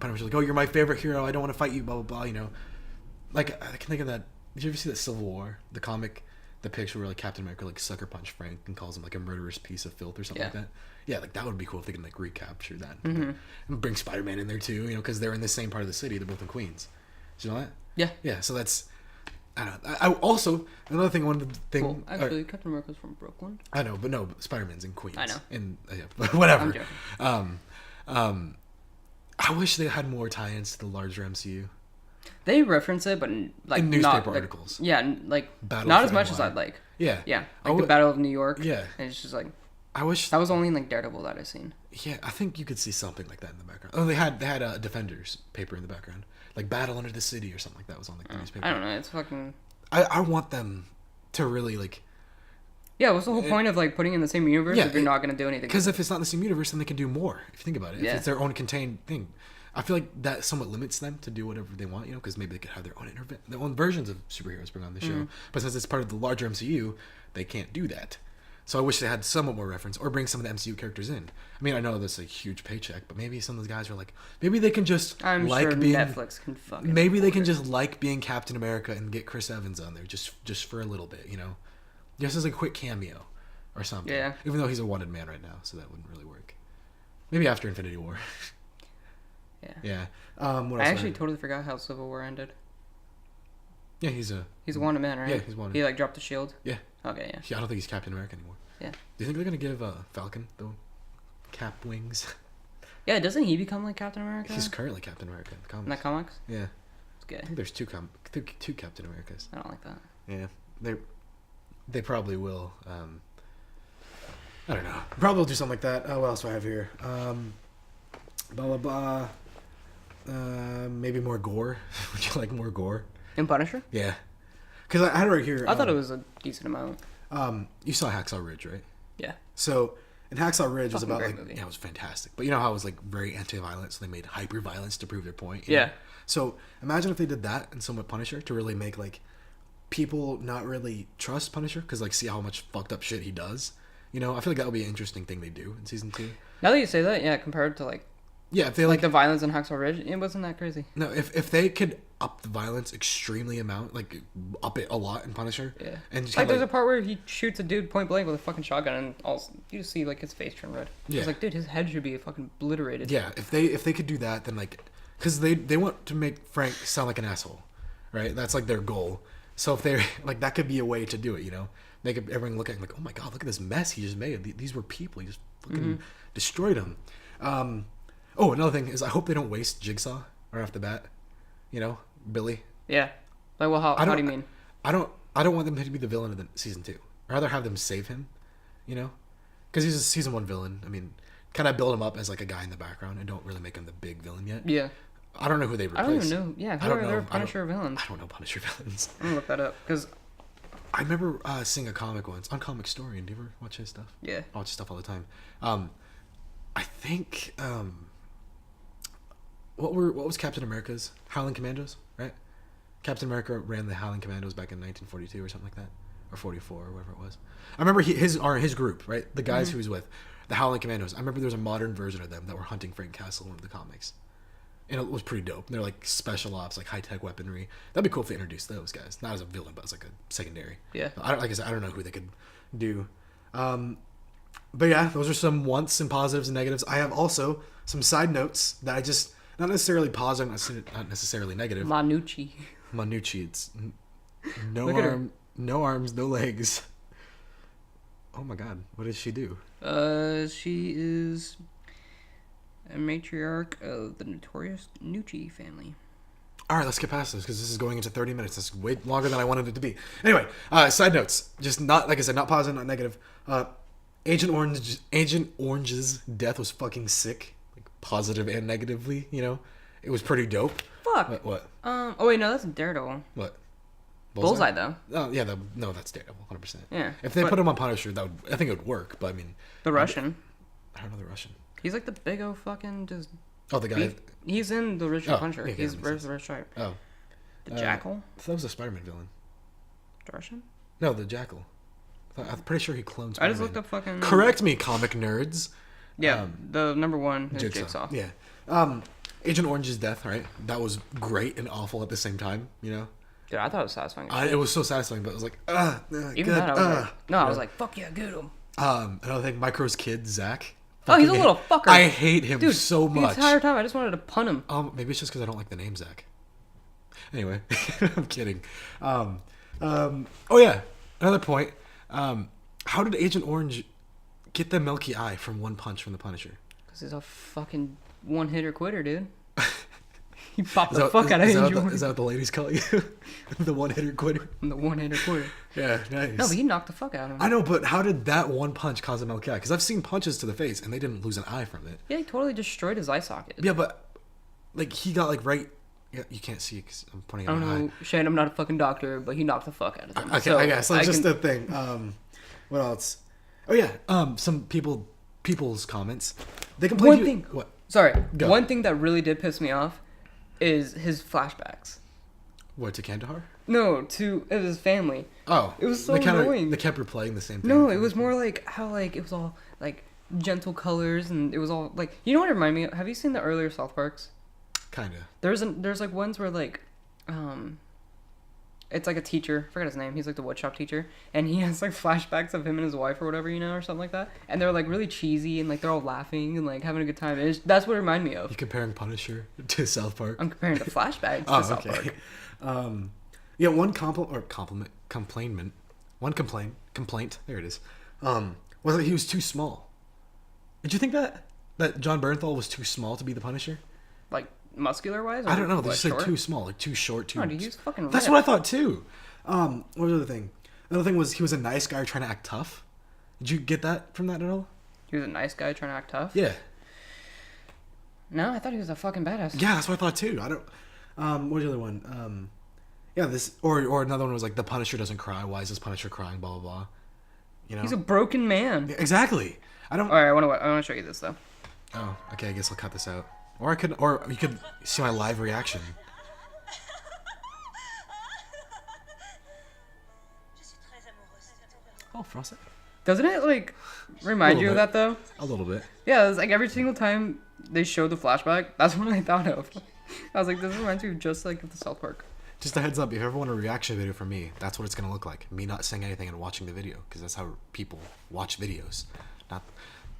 Speaker 1: Punisher's like, oh, you're my favorite hero, I don't want to fight you, blah, blah, blah, you know? Like, I can think of that. Did you ever see that Civil War, the comic, the picture where, like, Captain America, like, sucker punch Frank and calls him, like, a murderous piece of filth or something like that? Yeah, like, that would be cool if they can, like, recapture that.
Speaker 2: Mm-hmm.
Speaker 1: And bring Spider-Man in there, too, you know, because they're in the same part of the city. They're both in Queens. Did you know that?
Speaker 2: Yeah.
Speaker 1: Yeah, so that's... I don't know. I also, another thing, one of the things...
Speaker 2: Well, actually, Captain America's from Brooklyn.
Speaker 1: I know, but no, Spider-Man's in Queens.
Speaker 2: I know.
Speaker 1: And, but whatever.
Speaker 2: I'm joking.
Speaker 1: I wish they had more tie-ins to the larger MCU.
Speaker 2: They reference it, but like
Speaker 1: In newspaper
Speaker 2: not,
Speaker 1: articles.
Speaker 2: Like, yeah, like
Speaker 1: Battle
Speaker 2: not
Speaker 1: for
Speaker 2: as much
Speaker 1: NY.
Speaker 2: as I'd like.
Speaker 1: Yeah.
Speaker 2: Yeah, like the Battle of New York.
Speaker 1: Yeah.
Speaker 2: And it's just like
Speaker 1: I wish...
Speaker 2: that was only like Daredevil that I've seen.
Speaker 1: Yeah, I think you could see something like that in the background. Oh, they had a Defenders paper in the background. Like Battle Under the City or something like that was on like, the newspaper.
Speaker 2: I don't know. It's fucking...
Speaker 1: I want them to really, like...
Speaker 2: Yeah, what's the whole point of like putting in the same universe if you're not going to do anything?
Speaker 1: Because if it's not in the same universe, then they can do more. If you think about it.
Speaker 2: Yeah.
Speaker 1: If it's their own contained thing. I feel like that somewhat limits them to do whatever they want, you know, because maybe they could have their own versions of superheroes bring on the show. But since it's part of the larger MCU, they can't do that. So I wish they had somewhat more reference or bring some of the MCU characters in. I mean, I know that's a huge paycheck, but maybe some of those guys are like, maybe they can just
Speaker 2: I'm
Speaker 1: like
Speaker 2: sure
Speaker 1: being...
Speaker 2: Netflix can fucking...
Speaker 1: Maybe they can just like being Captain America and get Chris Evans on there just for a little bit, you know? Just as a quick cameo or something.
Speaker 2: Yeah.
Speaker 1: Even though he's a wanted man right now, so that wouldn't really work. Maybe after Infinity War.
Speaker 2: Yeah.
Speaker 1: Yeah. What
Speaker 2: I
Speaker 1: else?
Speaker 2: actually totally forgot how Civil War ended.
Speaker 1: Yeah, he's a
Speaker 2: wanted man, right?
Speaker 1: Yeah, he's wanted.
Speaker 2: He like dropped the shield.
Speaker 1: Yeah.
Speaker 2: Okay, yeah.
Speaker 1: Yeah, I don't think he's Captain America anymore.
Speaker 2: Yeah.
Speaker 1: Do you think they're gonna give Falcon the cap wings?
Speaker 2: Yeah, doesn't he become like Captain America?
Speaker 1: He's currently Captain America in the comics.
Speaker 2: in that comics.
Speaker 1: Yeah.
Speaker 2: It's good.
Speaker 1: I think there's two Captain Americas.
Speaker 2: I don't like that.
Speaker 1: Yeah, they probably will. I don't know. Probably will do something like that. What else do I have here? Blah blah blah. Maybe more gore. Would you like more gore?
Speaker 2: In Punisher?
Speaker 1: Yeah. Because I had it right here.
Speaker 2: I thought it was a decent amount.
Speaker 1: You saw Hacksaw Ridge, right?
Speaker 2: Yeah.
Speaker 1: So, in Hacksaw Ridge was
Speaker 2: Fucking
Speaker 1: about
Speaker 2: great
Speaker 1: like
Speaker 2: movie.
Speaker 1: yeah, it was fantastic. But you know how it was like very anti-violence, so they made hyper-violence to prove their point.
Speaker 2: Yeah.
Speaker 1: Know? So imagine if they did that in somewhat Punisher to really make like people not really trust Punisher because like see how much fucked up shit he does. You know, I feel like that would be an interesting thing they do in season 2.
Speaker 2: Now that you say that, yeah, compared to like
Speaker 1: Yeah, if they
Speaker 2: like the violence in Hacksaw Ridge, it wasn't that crazy.
Speaker 1: no, if they could up the violence extremely amount, like up it a lot in Punisher.
Speaker 2: Yeah.
Speaker 1: And just
Speaker 2: Like
Speaker 1: kinda,
Speaker 2: there's a part where he shoots a dude point blank with a fucking shotgun, and all you just see like his face turn red.
Speaker 1: Yeah.
Speaker 2: It's like, dude, his head should be fucking obliterated.
Speaker 1: yeah, if they could do that, then like, because they want to make Frank sound like an asshole, right? That's like their goal. So if they like that could be a way to do it, you know, make everyone look at him like, oh my god, look at this mess he just made. These were people. He just fucking destroyed them. Oh, another thing is I hope they don't waste Jigsaw right off the bat. You know, Billy.
Speaker 2: Yeah. Like, well, how do you mean?
Speaker 1: I don't want them to be the villain of the season 2. I'd rather have them save him, you know, because he's a season 1 villain. I mean, kind of build him up as like a guy in the background and don't really make him the big villain yet.
Speaker 2: Yeah.
Speaker 1: I don't know who they replace.
Speaker 2: I don't even know. Yeah, who are their Punisher villains?
Speaker 1: I don't know Punisher villains.
Speaker 2: I'm gonna look that up because
Speaker 1: I remember seeing a comic once on Comic Story. Do you ever watch his stuff?
Speaker 2: yeah,
Speaker 1: I watch his stuff all the time. I think what was Captain America's Howling Commandos, right? Captain America ran the Howling Commandos back in 1942 or something like that, or 44 or whatever it was. I remember his group, right? The guys who he was with, the Howling Commandos. I remember there was a modern version of them that were hunting Frank Castle in one of the comics. And it was pretty dope. They're like special ops, like high tech weaponry. That'd be cool if they introduced those guys, not as a villain, but as like a secondary.
Speaker 2: yeah.
Speaker 1: Like I said, I don't know who they could do. But yeah, those are some wants and positives and negatives. I have also some side notes that I just not necessarily positive, not necessarily negative.
Speaker 2: Manucci.
Speaker 1: Manucci, it's no
Speaker 2: Look at her.
Speaker 1: no arms, no legs. Oh my god, what does she do?
Speaker 2: She is a matriarch of the notorious Nucci family.
Speaker 1: All right, let's get past this because this is going into 30 minutes. That's way longer than I wanted it to be. Anyway, side notes. Just not, like I said, not positive, not negative. Agent Orange's death was fucking sick. Like, positive and negatively, you know? It was pretty dope.
Speaker 2: Fuck.
Speaker 1: What?
Speaker 2: Oh wait, no, that's Daredevil.
Speaker 1: What?
Speaker 2: Bullseye though.
Speaker 1: Oh, yeah, no, that's Daredevil, 100%.
Speaker 2: Yeah.
Speaker 1: If they
Speaker 2: but
Speaker 1: put him on Punisher, I think it would work, but I mean...
Speaker 2: the Russian.
Speaker 1: I don't know the Russian.
Speaker 2: He's like the big O fucking just.
Speaker 1: Oh, the guy...
Speaker 2: beef. He's in the original Punisher.
Speaker 1: yeah,
Speaker 2: He's
Speaker 1: that makes
Speaker 2: where's
Speaker 1: sense.
Speaker 2: the red stripe?
Speaker 1: Oh.
Speaker 2: The Jackal.
Speaker 1: I thought that was a Spider-Man villain.
Speaker 2: The Russian.
Speaker 1: No, the Jackal. I'm pretty sure he cloned Spider-Man.
Speaker 2: I just looked up fucking.
Speaker 1: Correct me, comic nerds.
Speaker 2: Yeah, the number one is Jigsaw.
Speaker 1: Yeah. Agent Orange's death, right? That was great and awful at the same time, you know?
Speaker 2: Dude, I thought it was satisfying.
Speaker 1: It was so satisfying, but it was like,
Speaker 2: Even
Speaker 1: good,
Speaker 2: that, I was like, no, I was like, fuck yeah, get him.
Speaker 1: Another thing, Micro's kid, Zach.
Speaker 2: Oh, he's a
Speaker 1: Fucking
Speaker 2: little fucker.
Speaker 1: I hate him
Speaker 2: Dude,
Speaker 1: so much.
Speaker 2: The entire time, I just wanted to pun him.
Speaker 1: Maybe it's just because I don't like the name Zach. Anyway, I'm kidding. Oh yeah, another point. How did Agent Orange get the Milky Eye from one punch from the Punisher?
Speaker 2: Because he's a fucking one-hitter quitter, dude. He popped the fuck out of Agent Orange.
Speaker 1: Is that what the ladies call you? The one-hitter quitter?
Speaker 2: I'm the one-hitter quitter.
Speaker 1: Yeah, nice.
Speaker 2: No, but he knocked the fuck out of him.
Speaker 1: I know, but how did that one punch cause a Milky Eye? Because I've seen punches to the face, and they didn't lose an eye from it.
Speaker 2: Yeah, he totally destroyed his eye socket.
Speaker 1: Yeah, but like he got like right. Yeah, you can't see because I'm pointing
Speaker 2: I
Speaker 1: at
Speaker 2: don't
Speaker 1: my
Speaker 2: know, Shane, I'm not a fucking doctor, but he knocked the fuck out of him.
Speaker 1: eye. Okay, I guess that's just the thing. What else? Oh yeah, some people's comments. They complain.
Speaker 2: One thing.
Speaker 1: What?
Speaker 2: Sorry.
Speaker 1: Go.
Speaker 2: One thing that really did piss me off is his flashbacks.
Speaker 1: What, to Kandahar?
Speaker 2: No, to his family.
Speaker 1: Oh,
Speaker 2: It was so
Speaker 1: they kinda,
Speaker 2: annoying.
Speaker 1: They kept replaying the same thing.
Speaker 2: No, it was more like how like it was all like gentle colors and it was all like, you know what it reminded me of? Have you seen the earlier South Parks?
Speaker 1: Kinda.
Speaker 2: There's like ones where like it's like a teacher, I forgot his name, he's like the woodshop teacher, and he has like flashbacks of him and his wife or whatever, you know, or something like that, and they're like really cheesy and like they're all laughing and like having a good time, and that's what it reminded me of.
Speaker 1: You comparing Punisher to South Park?
Speaker 2: I'm comparing the flashbacks to
Speaker 1: Oh,
Speaker 2: South
Speaker 1: okay.
Speaker 2: Park.
Speaker 1: Yeah, one complaint. There it is. Was that he was too small. Did you think that John Bernthal was too small to be the Punisher?
Speaker 2: Like muscular wise?
Speaker 1: I don't know. They just said too small, like too short, too.
Speaker 2: No, dude, he was fucking
Speaker 1: That's
Speaker 2: ripped.
Speaker 1: what I thought too. What was the other thing? Another thing was he was a nice guy trying to act tough. Did you get that from that at all?
Speaker 2: He was a nice guy trying to act tough.
Speaker 1: Yeah.
Speaker 2: No, I thought he was a fucking badass.
Speaker 1: Yeah, that's what I thought too. I don't. What's the other one? Yeah, this or another one was like the Punisher doesn't cry. Why is this Punisher crying? Blah blah blah. You know.
Speaker 2: He's a broken man.
Speaker 1: Yeah, exactly. I don't.
Speaker 2: All right, I want to show you this though.
Speaker 1: Oh, okay. I guess I'll cut this out. Or you could see my live reaction. Oh, Frosty.
Speaker 2: Doesn't it like remind you of
Speaker 1: bit.
Speaker 2: that though?
Speaker 1: A little bit.
Speaker 2: Yeah, it's like every single time they show the flashback, that's what I thought of. I was like, this reminds me just like of the South Park.
Speaker 1: Just a heads up, if you ever want a reaction video from me, that's what it's gonna look like. Me not saying anything and watching the video, because that's how people watch videos. Not,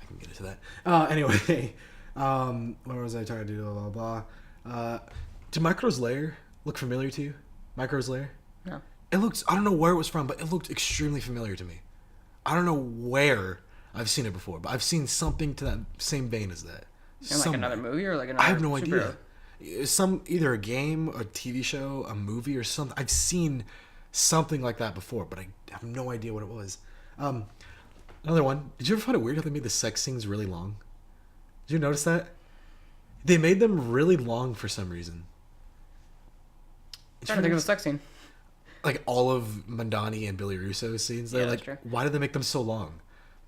Speaker 1: I can get into that. Anyway, what was I trying to do? Blah blah blah. Did Micro's Lair look familiar to you? Micro's Lair?
Speaker 2: No.
Speaker 1: It looks. I don't know where it was from, but it looked extremely familiar to me. I don't know where I've seen it before, but I've seen something to that same vein as that.
Speaker 2: In like another movie or like another.
Speaker 1: I have no
Speaker 2: superhero?
Speaker 1: idea. Some either a game, a TV show, a movie, or something. I've seen something like that before, but I have no idea what it was. Another one. Did you ever find it weird how they made the sex scenes really long? Did you notice that? They made them really long for some reason.
Speaker 2: I'm trying to think of a sex scene.
Speaker 1: Like all of Mandani and Billy Russo's scenes. They're
Speaker 2: Yeah,
Speaker 1: like,
Speaker 2: that's true.
Speaker 1: why did they make them so long?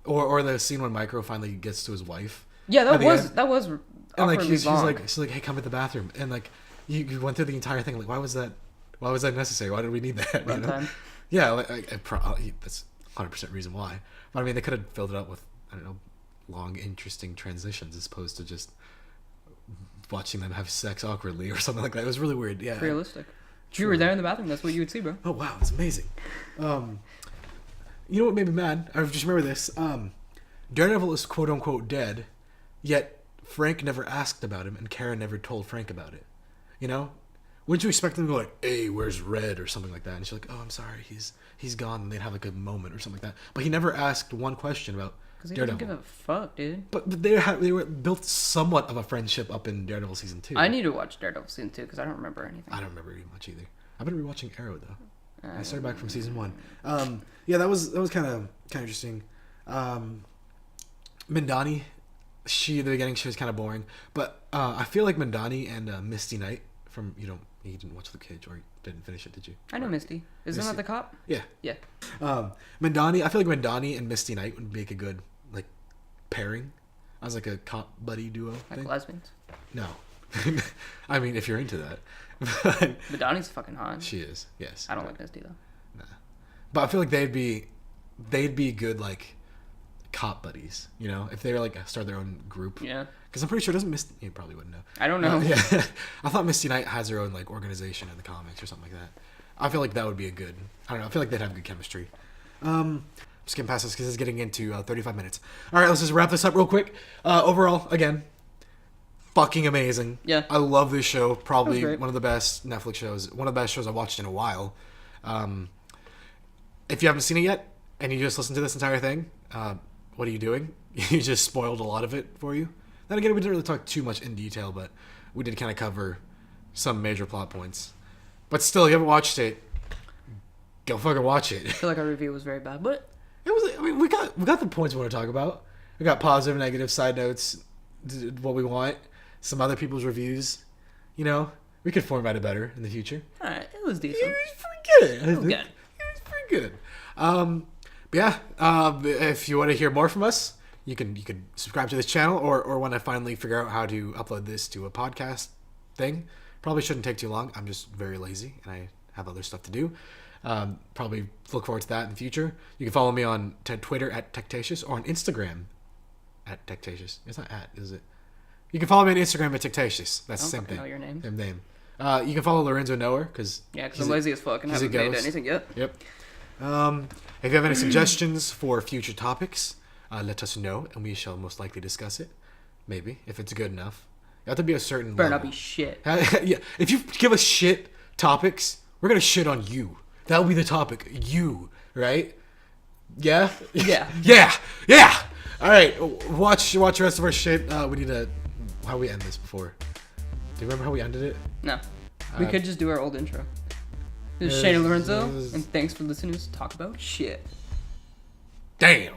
Speaker 1: Or the scene when Micro finally gets to his wife.
Speaker 2: Yeah,
Speaker 1: At the end.
Speaker 2: that was
Speaker 1: And like
Speaker 2: awkwardly
Speaker 1: she's
Speaker 2: long.
Speaker 1: like, hey, come to the bathroom, and like you went through the entire thing. Like, why was that necessary? Why did we need that? You know?
Speaker 2: Runtime.
Speaker 1: Yeah, that's 100% reason why. But I mean, they could have filled it up with, I don't know, long, interesting transitions as opposed to just watching them have sex awkwardly or something like that. It was really weird. Yeah,
Speaker 2: Realistic. If you
Speaker 1: True.
Speaker 2: were there in the bathroom, that's what you would see, bro.
Speaker 1: Oh wow, it's amazing. You know what made me mad? I just remember this. Daredevil is quote unquote dead, yet Frank never asked about him, and Karen never told Frank about it. You know, wouldn't you expect them to go like, "Hey, where's Red?" or something like that? And she's like, "Oh, I'm sorry, he's gone," and they'd have like a moment or something like that. But he never asked one question about
Speaker 2: Because he doesn't
Speaker 1: Daredevil.
Speaker 2: give a fuck, dude.
Speaker 1: But they were built somewhat of a friendship up in Daredevil season 2.
Speaker 2: I need to watch Daredevil season 2 because I don't remember anything.
Speaker 1: I don't remember very much either. I've been rewatching Arrow though. I started back from season 1. Yeah, that was kind of interesting. Mindani, at the beginning she was kind of boring, but I feel like Mindani and Misty Knight from you didn't watch Luke Cage or you didn't finish it, did you?
Speaker 2: I know Misty. Isn't
Speaker 1: Misty.
Speaker 2: that the cop?
Speaker 1: Yeah.
Speaker 2: Yeah.
Speaker 1: Mindani, I feel like Mindani and Misty Knight would make a good like pairing as like a cop buddy duo
Speaker 2: Like
Speaker 1: thing.
Speaker 2: lesbians.
Speaker 1: No, I mean if you're into that. But
Speaker 2: But Donnie's fucking hot.
Speaker 1: she is, yes.
Speaker 2: I don't like Misty though.
Speaker 1: Nah. But I feel like they'd be good like cop buddies, you know, if they were like start their own group.
Speaker 2: Yeah.
Speaker 1: Because I'm pretty sure you probably wouldn't know.
Speaker 2: I don't know.
Speaker 1: Yeah. I thought Misty Knight has her own like organization in the comics or something like that. I feel like that would be a good. I don't know. I feel like they'd have good chemistry. Just getting past this because it's getting into 35 minutes. All right, let's just wrap this up real quick. Overall, again, fucking amazing.
Speaker 2: Yeah.
Speaker 1: I love this show. Probably
Speaker 2: That was great.
Speaker 1: one of the best Netflix shows. One of the best shows I watched in a while. If you haven't seen it yet and you just listened to this entire thing, what are you doing? You just spoiled a lot of it for you. Then again, we didn't really talk too much in detail, but we did kind of cover some major plot points. But still, you haven't watched it, go fucking watch it.
Speaker 2: I feel like our review was very bad, but
Speaker 1: It was. I mean, we got the points we want to talk about. We got positive, negative, side notes, what we want, some other people's reviews. You know, we could format it better in the future.
Speaker 2: alright, it was
Speaker 1: It
Speaker 2: decent.
Speaker 1: was pretty good. I think.
Speaker 2: good.
Speaker 1: It was pretty good. But yeah, if you want to hear more from us, you can subscribe to this channel, or when I finally figure out how to upload this to a podcast thing. Probably shouldn't take too long. I'm just very lazy and I have other stuff to do. Probably look forward to that in the future. You can follow me on Twitter at Techtatious or on Instagram at Techtatious. It's not at, is it? You can follow me on Instagram at Techtatious. That's the
Speaker 2: I
Speaker 1: same
Speaker 2: don't
Speaker 1: thing.
Speaker 2: fucking know your name.
Speaker 1: Same name. You can follow Lorenzo Noah because
Speaker 2: Yeah, because I'm lazy as fuck and
Speaker 1: he's a
Speaker 2: haven't made
Speaker 1: ghost.
Speaker 2: anything yet.
Speaker 1: Yep. If you have any suggestions for future topics, let us know, and we shall most likely discuss it. Maybe if it's good enough. You have to be a certain
Speaker 2: Better
Speaker 1: level.
Speaker 2: not be shit.
Speaker 1: Yeah, if you give us shit topics, we're gonna shit on you. That will be the topic. You, right? Yeah.
Speaker 2: Yeah.
Speaker 1: Yeah. All right. Watch the rest of our shit. We need to. How we end this before? Do you remember how we ended it?
Speaker 2: No. We could just do our old intro. This is Shane and Lorenzo, and thanks for listening to us talk about shit.
Speaker 1: Damn.